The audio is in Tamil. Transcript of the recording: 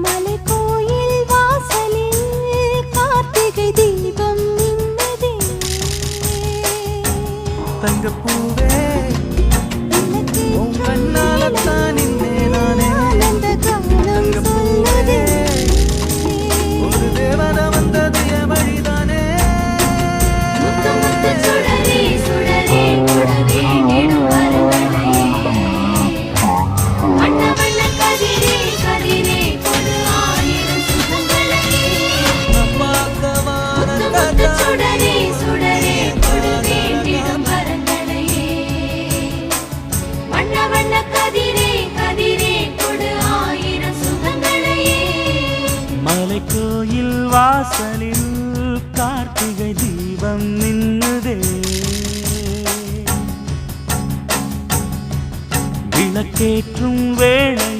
மலைக்கோயில் வாசலில் கார்த்திகை தீபம் மின்னதே. தங்கப்பூவே உன் கண்ணாலத்தான் நின்னேன் நானே. தங்கப்பூவே ஒரு தேவதை வந்தது என் வழிதானே. மலைக்கோயில் வாசலில் கார்த்திகை தீபம் மின்னுதே. விளக்கேற்றும் வேளை